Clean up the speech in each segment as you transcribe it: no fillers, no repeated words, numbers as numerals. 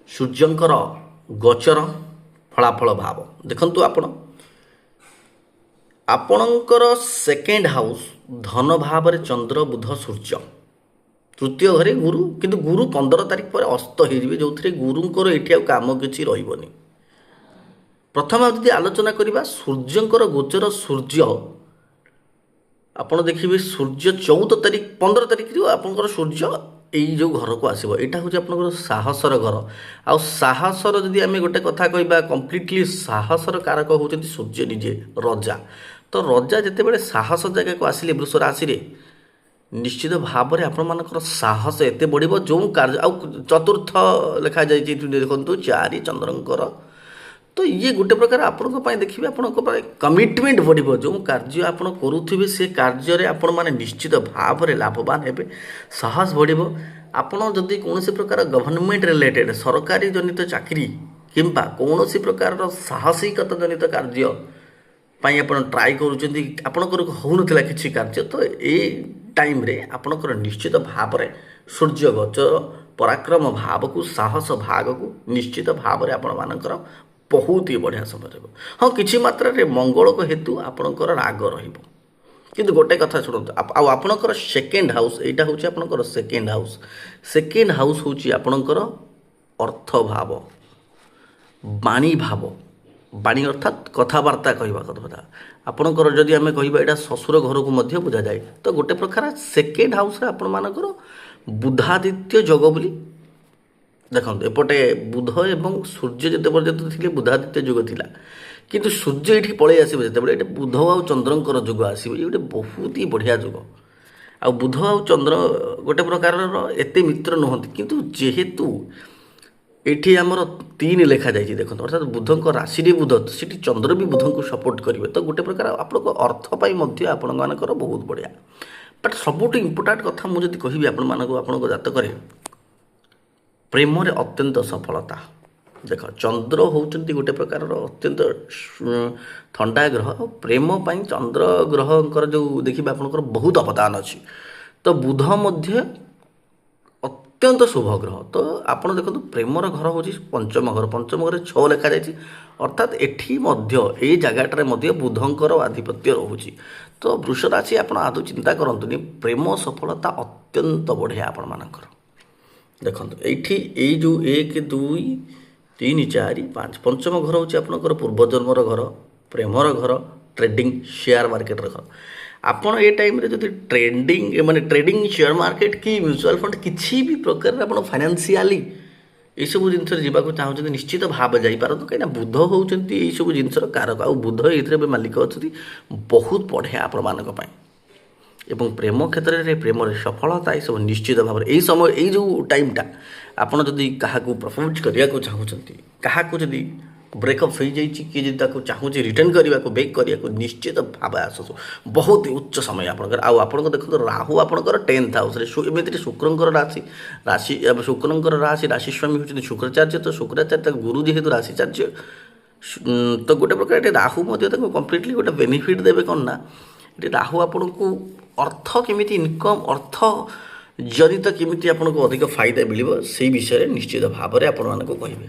ସୂର୍ଯ୍ୟଙ୍କର ଗୋଚର ଫଳାଫଳ ଭାବ ଦେଖନ୍ତୁ ଆପଣଙ୍କର ସେକେଣ୍ଡ ହାଉସ୍ ଧନ ଭାବରେ ଚନ୍ଦ୍ର ବୁଧ ସୂର୍ଯ୍ୟ ତୃତୀୟ ଘରେ ଗୁରୁ କିନ୍ତୁ ଗୁରୁ 15 ତାରିଖ ପରେ ଅସ୍ତ ହେଇଯିବେ ଯେଉଁଥିରେ ଗୁରୁଙ୍କର ଏଠି ଆଉ କାମ କିଛି ରହିବନି। ପ୍ରଥମେ ଯଦି ଆଲୋଚନା କରିବା ସୂର୍ଯ୍ୟଙ୍କର ଗୋଚର ସୂର୍ଯ୍ୟ ଆପଣ ଦେଖିବେ ସୂର୍ଯ୍ୟ 14 ତାରିଖ 15 ତାରିଖରୁ ଆପଣଙ୍କର ସୂର୍ଯ୍ୟ ଏଇ ଯେଉଁ ଘରକୁ ଆସିବ ଏଇଟା ହେଉଛି ଆପଣଙ୍କର ସାହସର ଘର। ଆଉ ସାହସର ଯଦି ଆମେ ଗୋଟେ କଥା କହିବା କମ୍ପ୍ଲିଟଲି ସାହସର କାରକ ହେଉଛନ୍ତି ସୂର୍ଯ୍ୟ ନିଜେ ରଜା। ତ ରଜା ଯେତେବେଳେ ସାହସ ଜାଗାକୁ ଆସିଲେ ବୃଷ ରାଶିରେ ନିଶ୍ଚିତ ଭାବରେ ଆପଣମାନଙ୍କର ସାହସ ଏତେ ବଢ଼ିବ ଯେଉଁ କାର୍ଯ୍ୟ ଆଉ ଚତୁର୍ଥ ଲେଖାଯାଇଛି ଦେଖନ୍ତୁ 4 ଚନ୍ଦ୍ରଙ୍କର ତ ଇଏ ଗୋଟେ ପ୍ରକାର ଆପଣଙ୍କ ପାଇଁ ଦେଖିବେ ଆପଣଙ୍କ ପାଇଁ କମିଟମେଣ୍ଟ ବଢ଼ିବ ଯେଉଁ କାର୍ଯ୍ୟ ଆପଣ କରୁଥିବେ ସେ କାର୍ଯ୍ୟରେ ଆପଣମାନେ ନିଶ୍ଚିତ ଭାବରେ ଲାଭବାନ ହେବେ ସାହସ ବଢ଼ିବ। ଆପଣ ଯଦି କୌଣସି ପ୍ରକାର ଗଭର୍ଣ୍ଣମେଣ୍ଟ ରିଲେଟେଡ଼ ସରକାରୀ ଜନିତ ଚାକିରି କିମ୍ବା କୌଣସି ପ୍ରକାରର ସାହସିକତା ଜନିତ କାର୍ଯ୍ୟ ପାଇଁ ଆପଣ ଟ୍ରାଏ କରୁଛନ୍ତି ଆପଣଙ୍କର ହେଉନଥିଲା କିଛି କାର୍ଯ୍ୟ ତ ଏଇ ଟାଇମ୍ରେ ଆପଣଙ୍କର ନିଶ୍ଚିତ ଭାବରେ ସୂର୍ଯ୍ୟ ଗୋଚର ପରାକ୍ରମ ଭାବକୁ ସାହସ ଭାଗକୁ ନିଶ୍ଚିତ ଭାବରେ ଆପଣମାନଙ୍କର ବହୁତ ହି ବଢ଼ିଆ ସମୟ ରହିବ। ହଁ କିଛି ମାତ୍ରାରେ ମଙ୍ଗଳକ ହେତୁ ଆପଣଙ୍କର ରାଗ ରହିବ କିନ୍ତୁ ଗୋଟେ କଥା ଶୁଣନ୍ତୁ ଆଉ ଆପଣଙ୍କର ସେକେଣ୍ଡ ହାଉସ୍ ଏଇଟା ହେଉଛି ଆପଣଙ୍କର ସେକେଣ୍ଡ ହାଉସ୍ ହେଉଛି ଆପଣଙ୍କର ଅର୍ଥ ଭାବ ବାଣୀ ଭାବ ବାଣୀ ଅର୍ଥାତ୍ କଥାବାର୍ତ୍ତା କହିବା କଥା ଆପଣଙ୍କର ଯଦି ଆମେ କହିବା ଏଇଟା ଶ୍ୱଶୁର ଘରକୁ ମଧ୍ୟ ବୁଝାଯାଏ। ତ ଗୋଟେ ପ୍ରକାର ସେକେଣ୍ଡ ହାଉସ୍ରେ ଆପଣମାନଙ୍କର ବୁଧାଦିତ୍ୟ ଯୋଗ ବୋଲି ଦେଖନ୍ତୁ ଏପଟେ ବୁଧ ଏବଂ ସୂର୍ଯ୍ୟ ଯେତେ ପର୍ଯ୍ୟନ୍ତ ଥିଲେ ବୁଧାଦିତ୍ୟ ଯୁଗ ଥିଲା କିନ୍ତୁ ସୂର୍ଯ୍ୟ ଏଠି ପଳେଇ ଆସିବ ଯେତେବେଳେ ଏଠି ବୁଧ ଆଉ ଚନ୍ଦ୍ରଙ୍କର ଯୁଗ ଆସିବ ଇଏ ଗୋଟେ ବହୁତ ହି ବଢ଼ିଆ ଯୁଗ। ଆଉ ବୁଧ ଆଉ ଚନ୍ଦ୍ର ଗୋଟେ ପ୍ରକାରର ଏତେ ମିତ୍ର ନୁହନ୍ତି କିନ୍ତୁ ଯେହେତୁ ଏଠି ଆମର 3 ଲେଖାଯାଇଛି ଦେଖନ୍ତୁ ଅର୍ଥାତ୍ ବୁଧଙ୍କ ରାଶିରେ ବୁଧ ସେଠି ଚନ୍ଦ୍ର ବି ବୁଧଙ୍କୁ ସପୋର୍ଟ କରିବେ ତ ଗୋଟେ ପ୍ରକାର ଆପଣଙ୍କ ଅର୍ଥ ପାଇଁ ମଧ୍ୟ ଆପଣମାନଙ୍କର ବହୁତ ବଢ଼ିଆ। ବଟ୍ ସବୁଠୁ ଇମ୍ପୋର୍ଟାଣ୍ଟ କଥା ମୁଁ ଯଦି କହିବି ଆପଣମାନଙ୍କୁ ଆପଣଙ୍କ ଜାତକରେ ପ୍ରେମରେ ଅତ୍ୟନ୍ତ ସଫଳତା ଦେଖ ଚନ୍ଦ୍ର ହେଉଛନ୍ତି ଗୋଟେ ପ୍ରକାରର ଅତ୍ୟନ୍ତ ଥଣ୍ଡା ଗ୍ରହ ଆଉ ପ୍ରେମ ପାଇଁ ଚନ୍ଦ୍ର ଗ୍ରହଙ୍କର ଯେଉଁ ଦେଖିବେ ଆପଣଙ୍କର ବହୁତ ଅବଦାନ ଅଛି। ତ ବୁଧ ମଧ୍ୟ ଅତ୍ୟନ୍ତ ଶୁଭ ଗ୍ରହ ତ ଆପଣ ଦେଖନ୍ତୁ ପ୍ରେମର ଘର ହେଉଛି ପଞ୍ଚମ ଘରେ 6 ଲେଖାଯାଇଛି ଅର୍ଥାତ୍ ଏଠି ମଧ୍ୟ ଏଇ ଜାଗାଟାରେ ମଧ୍ୟ ବୁଧଙ୍କର ଆଧିପତ୍ୟ ରହୁଛି। ତ ବୃଷ ରାଶି ଆପଣ ଆଦୌ ଚିନ୍ତା କରନ୍ତୁନି ପ୍ରେମ ସଫଳତା ଅତ୍ୟନ୍ତ ବଢ଼ିଆ ଆପଣମାନଙ୍କର ଦେଖନ୍ତୁ ଏଇଠି ଏଇ ଯେଉଁ 1 2 3 4 5 ପଞ୍ଚମ ଘର ହେଉଛି ଆପଣଙ୍କର ପୂର୍ବଜନ୍ମର ଘର ପ୍ରେମର ଘର ଟ୍ରେଡିଂ ସେୟାର ମାର୍କେଟର ଘର। ଆପଣ ଏ ଟାଇମ୍ରେ ଯଦି ଟ୍ରେଡିଂ ସେୟାର ମାର୍କେଟ କି ମ୍ୟୁଚୁଆଲ୍ ଫଣ୍ଡ କିଛି ବି ପ୍ରକାରରେ ଆପଣ ଫାଇନାନ୍ସିଆଲି ଏଇସବୁ ଜିନିଷରେ ଯିବାକୁ ଚାହୁଁଛନ୍ତି ନିଶ୍ଚିତ ଭାବେ ଯାଇପାରନ୍ତୁ କାହିଁକିନା ବୁଧ ହେଉଛନ୍ତି ଏଇସବୁ ଜିନିଷର କାରକ ଆଉ ବୁଧ ଏଇଥିରେ ଏବେ ମାଲିକ ଅଛନ୍ତି ବହୁତ ବଢ଼ିଆ ଆପଣମାନଙ୍କ ପାଇଁ ଏବଂ ପ୍ରେମ କ୍ଷେତ୍ରରେ ପ୍ରେମରେ ସଫଳତା ଏସବୁ ନିଶ୍ଚିତ ଭାବରେ ଏଇ ସମୟ ଏଇ ଯେଉଁ ଟାଇମ୍ଟା ଆପଣ ଯଦି କାହାକୁ ପ୍ରପୋଜ୍ କରିବାକୁ ଚାହୁଁଛନ୍ତି କାହାକୁ ଯଦି ବ୍ରେକଅପ୍ ହୋଇଯାଇଛି କିଏ ଯଦି ତାକୁ ଚାହୁଁଛି ରିଟର୍ଣ୍ଣ କରିବାକୁ ବେକ୍ କରିବାକୁ ନିଶ୍ଚିତ ଭାବେ ଆସୁଛୁ ବହୁତ ଉଚ୍ଚ ସମୟ ଆପଣଙ୍କର। ଆଉ ଆପଣଙ୍କ ଦେଖନ୍ତୁ ରାହୁ ଆପଣଙ୍କର 10th ହାଉସ୍ରେ ଏମିତିରେ ଶୁକ୍ରଙ୍କର ଶୁକ୍ରଙ୍କର ରାଶି ସ୍ୱାମୀ ହେଉଛନ୍ତି ଶୁକ୍ରାଚାର୍ଯ୍ୟ ତ ଶୁକ୍ରାଚାର୍ଯ୍ୟ ତାକୁ ଗୁରୁ ଯେହେତୁ ରାଶିଚାର୍ଯ୍ୟ ତ ଗୋଟେ ପ୍ରକାର ଏଠି ରାହୁ ମଧ୍ୟ ତାକୁ କମ୍ପ୍ଲିଟଲି ଗୋଟେ ବେନିଫିଟ୍ ଦେବେ କ'ଣ ନା ଏଠି ରାହୁ ଆପଣଙ୍କୁ ଅର୍ଥ କେମିତି ଇନକମ୍ ଅର୍ଥ ଜନିତ କେମିତି ଆପଣଙ୍କୁ ଅଧିକ ଫାଇଦା ମିଳିବ ସେଇ ବିଷୟରେ ନିଶ୍ଚିତ ଭାବରେ ଆପଣମାନଙ୍କୁ କହିବେ।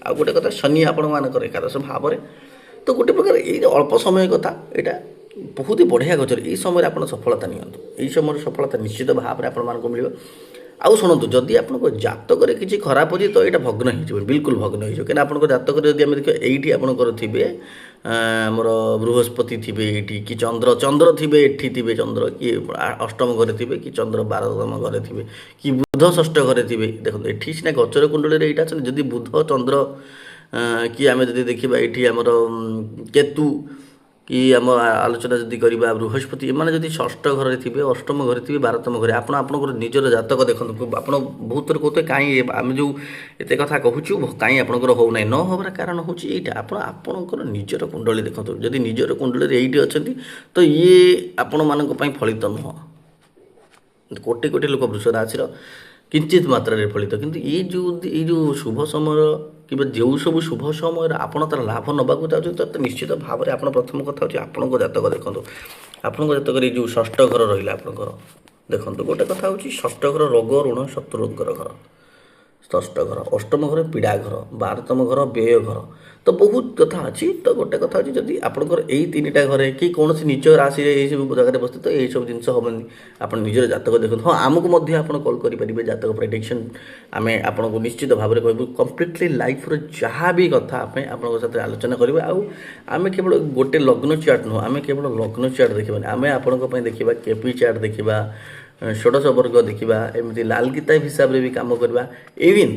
ଆଉ ଗୋଟେ କଥା ଶନି ଆପଣମାନଙ୍କର ଏକାଦଶ ଭାବରେ ତ ଗୋଟେ ପ୍ରକାର ଏଇ ଅଳ୍ପ ସମୟ କଥା ଏଇଟା ବହୁତ ବଢ଼ିଆ ଗୋଚର ଏଇ ସମୟରେ ଆପଣ ସଫଳତା ନିଅନ୍ତୁ ଏଇ ସମୟରେ ସଫଳତା ନିଶ୍ଚିତ ଭାବରେ ଆପଣମାନଙ୍କୁ ମିଳିବ। ଆଉ ଶୁଣନ୍ତୁ ଯଦି ଆପଣଙ୍କ ଜାତକରେ କିଛି ଖରାପ ଅଛି ତ ଏଇଟା ଭଗ୍ନ ହେଇଯିବ ବିଲକୁଲ ଭଗ୍ନ ହେଇଯିବ କାହିଁକିନା ଆପଣଙ୍କ ଜାତକରେ ଯଦି ଆମେ ଦେଖିବା ଏଇଠି ଆପଣଙ୍କର ଥିବେ ଆମର ବୃହସ୍ପତି ଥିବେ ଏଇଠି କି ଚନ୍ଦ୍ର ଥିବେ ଏଠି ଥିବେ ଚନ୍ଦ୍ର କି ଅଷ୍ଟମ ଘରେ ଥିବେ କି ଚନ୍ଦ୍ର 12ତମ ଘରେ ଥିବେ କି ବୁଧ ଷଷ୍ଠ ଘରେ ଥିବେ ଦେଖନ୍ତୁ ଏଠି ସିନା ଗୋଚର କୁଣ୍ଡଳୀରେ ଏଇଟା ଅଛନ୍ତି ଯଦି ବୁଧ ଚନ୍ଦ୍ର କି ଆମେ ଯଦି ଦେଖିବା ଏଇଠି ଆମର କେତୁ କି ଆମ ଆଲୋଚନା ଯଦି କରିବା ବୃହସ୍ପତି ଏମାନେ ଯଦି ଷଷ୍ଠ ଘରେ ଥିବେ ଅଷ୍ଟମ ଘରେ ଥିବେ 12ତମ ଘରେ ଆପଣଙ୍କର ନିଜର ଜାତକ ଦେଖନ୍ତୁ ଆପଣ ବହୁତ ଥର କହୁଥିବେ କାହିଁ ଆମେ ଯେଉଁ ଏତେ କଥା କହୁଛୁ କାହିଁ ଆପଣଙ୍କର ହେଉନାହିଁ ନ ହେବାର କାରଣ ହେଉଛି ଏଇଟା ଆପଣଙ୍କର ନିଜର କୁଣ୍ଡଳୀ ଦେଖନ୍ତୁ ଯଦି ନିଜର କୁଣ୍ଡଳୀରେ ଏଇଠି ଅଛନ୍ତି ତ ଇଏ ଆପଣମାନଙ୍କ ପାଇଁ ଫଳିତ ନୁହଁ। କୋଟି କୋଟି ଲୋକ ବୃଷ ରାଶିର କିଞ୍ଚିତ ମାତ୍ରାରେ ଫଳିତ କିନ୍ତୁ ଏଇ ଯେଉଁ ଶୁଭ ସମୟ କିମ୍ବା ଯେଉଁ ସବୁ ଶୁଭ ସମୟରେ ଆପଣ ତା'ର ଲାଭ ନେବାକୁ ଚାହୁଁଛନ୍ତି ତ ନିଶ୍ଚିତ ଭାବରେ ଆପଣ ପ୍ରଥମ କଥା ହେଉଛି ଆପଣଙ୍କ ଜାତକ ଦେଖନ୍ତୁ ଆପଣଙ୍କ ଜାତକରେ ଏଇ ଯେଉଁ ଷଷ୍ଠ ଘର ରହିଲା ଆପଣଙ୍କର ଦେଖନ୍ତୁ ଗୋଟେ କଥା ହେଉଛି ଷଷ୍ଠ ଘର ରୋଗ ଋଣ ଶତ୍ରୁଙ୍କର ଘର ଷଷ୍ଠ ଘର, ଅଷ୍ଟମ ଘର ପୀଡ଼ା ଘର, 12ତମ ଘର ବ୍ୟୟ ଘର। ତ ବହୁତ କଥା ଅଛି। ତ ଗୋଟେ କଥା ଅଛି ଯଦି ଆପଣଙ୍କର ଏଇ ତିନିଟା ଘରେ କି କୌଣସି ନିଜ ରାଶିରେ ଏଇସବୁ ଜାଗାରେ ବସିଥିବ ତ ଏଇସବୁ ଜିନିଷ ହେବନି। ଆପଣ ନିଜର ଜାତକ ଦେଖନ୍ତୁ। ହଁ ଆମକୁ ମଧ୍ୟ ଆପଣ କଲ୍ କରିପାରିବେ ଜାତକ ପ୍ରେଡ଼ିକ୍ସନ୍ ଆମେ ଆପଣଙ୍କୁ ନିଶ୍ଚିତ ଭାବରେ କହିବୁ କମ୍ପ୍ଲିଟଲି ଲାଇଫ୍ର ଯାହା ବି କଥା ଆମେ ଆପଣଙ୍କ ସାଥିରେ ଆଲୋଚନା କରିବା। ଆଉ ଆମେ କେବଳ ଗୋଟେ ଲଗ୍ନ ଚାର୍ଟ ନୁହଁ, ଆମେ କେବଳ ଲଗ୍ନ ଚାର୍ଟ ଦେଖିବାନି, ଆମେ ଆପଣଙ୍କ ପାଇଁ ଦେଖିବା କେପି ଚାର୍ଟ ଦେଖିବା, ଷୋଡ଼ଶ ବର୍ଗ ଦେଖିବା, ଏମିତି ଲାଲ କିତାବ ହିସାବରେ ବି କାମ କରିବା। ଇଭିନ୍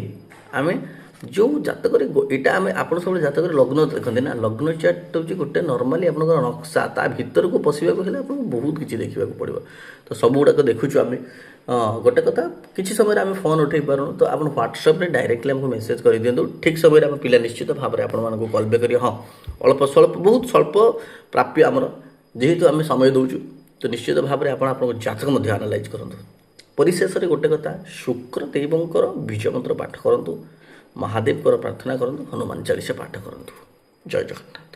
ଆମେ ଯେଉଁ ଜାତକରେ ଏଇଟା ଆମେ ଆପଣ ସବୁବେଳେ ଜାତକରେ ଲଗ୍ନ ଦେଖନ୍ତି ନା, ଲଗ୍ନ ଚାର୍ଟ ହେଉଛି ଗୋଟେ ନର୍ମାଲି ଆପଣଙ୍କର ନକ୍ସା, ତା ଭିତରକୁ ପଶିବାକୁ ହେଲେ ଆପଣଙ୍କୁ ବହୁତ କିଛି ଦେଖିବାକୁ ପଡ଼ିବ। ତ ସବୁଗୁଡ଼ାକ ଦେଖୁଛୁ ଆମେ। ଗୋଟେ କଥା କିଛି ସମୟରେ ଆମେ ଫୋନ୍ ଉଠାଇ ପାରୁନୁ ତ ଆପଣ ହ୍ୱାଟ୍ସଆପ୍ରେ ଡାଇରେକ୍ଟଲି ଆମକୁ ମେସେଜ୍ କରିଦିଅନ୍ତୁ। ଠିକ୍ ସମୟରେ ଆମ ପିଲା ନିଶ୍ଚିତ ଭାବରେ ଆପଣମାନଙ୍କୁ କଲ୍ ବ୍ୟାକ୍ କରିବେ। ହଁ ଅଳ୍ପ ସ୍ୱଳ୍ପ ବହୁତ ସ୍ୱଳ୍ପ ପ୍ରାପ୍ୟ ଆମର ଯେହେତୁ ଆମେ ସମୟ ଦେଉଛୁ ତ ନିଶ୍ଚିତ ଭାବରେ ଆପଣ ଆପଣଙ୍କ ଜାତକ ମଧ୍ୟ ଆନାଲାଇଜ୍ କରନ୍ତୁ। ପରିଶେଷରେ ଗୋଟେ କଥା ଶୁକ୍ର ଦେବଙ୍କର ବୀଜ ମନ୍ତ୍ର ପାଠ କରନ୍ତୁ, ମହାଦେବଙ୍କର ପ୍ରାର୍ଥନା କରନ୍ତୁ, ହନୁମାନ ଚାଳିଶା ପାଠ କରନ୍ତୁ। ଜୟ ଜଗନ୍ନାଥ।